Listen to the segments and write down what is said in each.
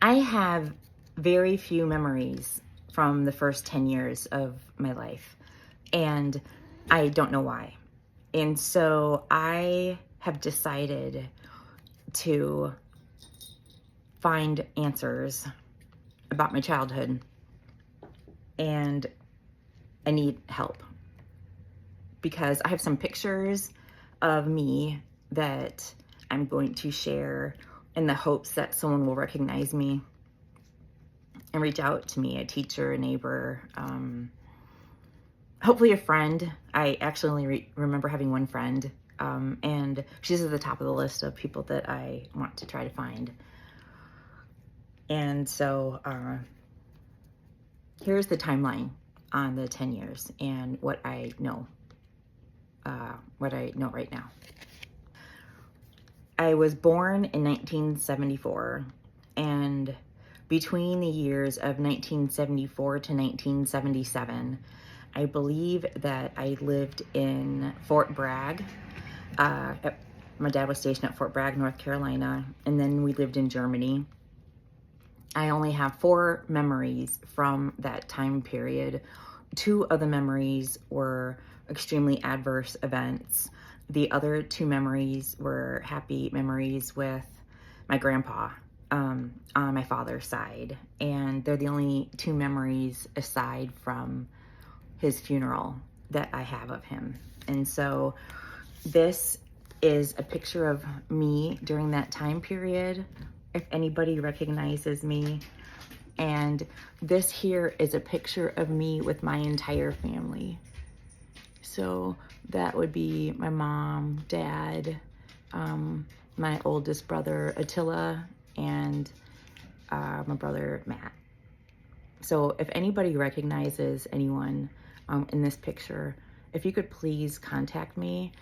I have very few memories from the first 10 years of my life, and I don't know why. And so I have decided to find answers about my childhood, and I need help because I have some pictures of me that I'm going to share in the hopes that someone will recognize me and reach out to me, a teacher, a neighbor, hopefully a friend. I actually only remember having one friend, and she's at the top of the list of people that I want to try to find. And so here's the timeline on the 10 years and what I know right now. I was born in 1974, and between the years of 1974 to 1977, I believe that I lived in Fort Bragg. My dad was stationed at Fort Bragg, North Carolina, and then we lived in Germany. I only have 4 memories from that time period. 2 of the memories were extremely adverse events. The other 2 memories were happy memories with my grandpa on my father's side. And they're the only 2 memories aside from his funeral that I have of him. And so this is a picture of me during that time period, if anybody recognizes me. And this here is a picture of me with my entire family. So that would be my mom, dad, my oldest brother Attila, and my brother Matt. So if anybody recognizes anyone in this picture, if you could please contact me,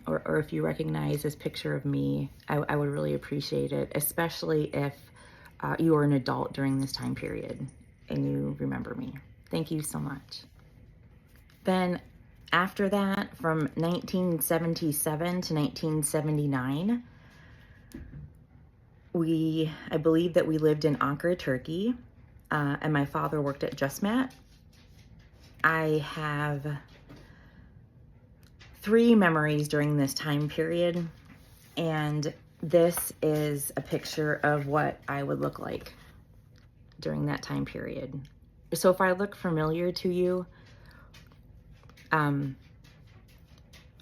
or if you recognize this picture of me, I would really appreciate it, especially if you are an adult during this time period and you remember me. Thank you so much. Then after that, from 1977 to 1979, I believe that we lived in Ankara, Turkey, and my father worked at JustMat. I have 3 memories during this time period, and this is a picture of what I would look like during that time period. So if I look familiar to you,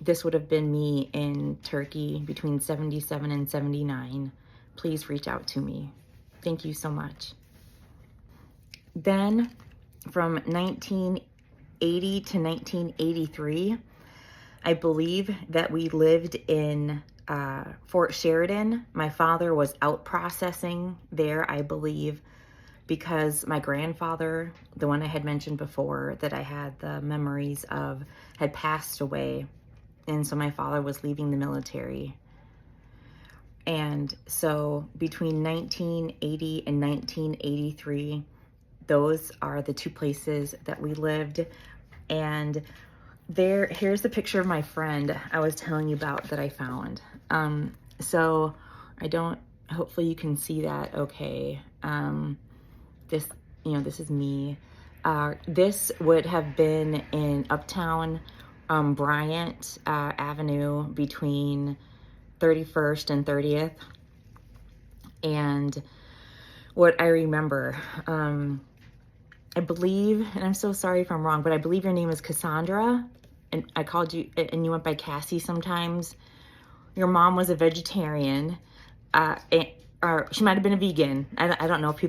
this would have been me in Turkey between 77 and 79. Please reach out to me. Thank you so much. Then from 1980 to 1983, I believe that we lived in Fort Sheridan. My father was out processing there, I believe, because my grandfather, the one I had mentioned before that I had the memories of, had passed away. And so my father was leaving the military. And so between 1980 and 1983, those are the 2 places that we lived. And here's the picture of my friend I was telling you about that I found. So hopefully you can see that okay. This is me. This would have been in Uptown Bryant Avenue between 31st and 30th. And what I remember, I believe, and I'm so sorry if I'm wrong, but I believe your name is Cassandra, and I called you, and you went by Cassie sometimes. Your mom was a vegetarian, or she might have been a vegan. I don't know if I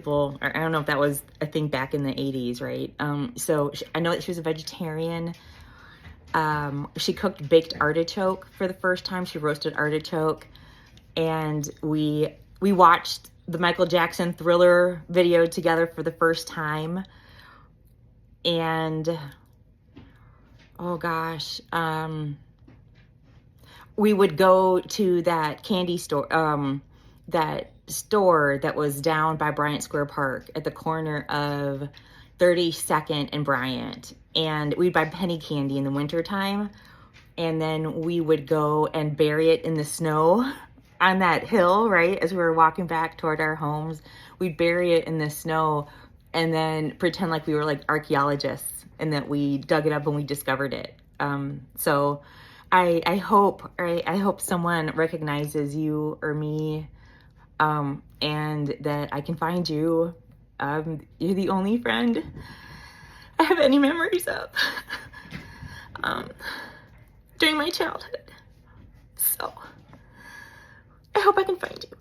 don't know if that was a thing back in the 80s, right? So I know that she was a vegetarian. She cooked baked artichoke for the first time. She roasted artichoke, and we watched the Michael Jackson Thriller video together for the first time. And oh gosh, we would go to that candy store, that store that was down by Bryant Square Park at the corner of 32nd and Bryant. And we'd buy penny candy in the wintertime. And then we would go and bury it in the snow on that hill, right? As we were walking back toward our homes. we'd bury it in the snow and then pretend like we were like archaeologists and that we dug it up and we discovered it. So I hope someone recognizes you or me, and that I can find you. You're the only friend I have any memories of during my childhood. So I hope I can find you.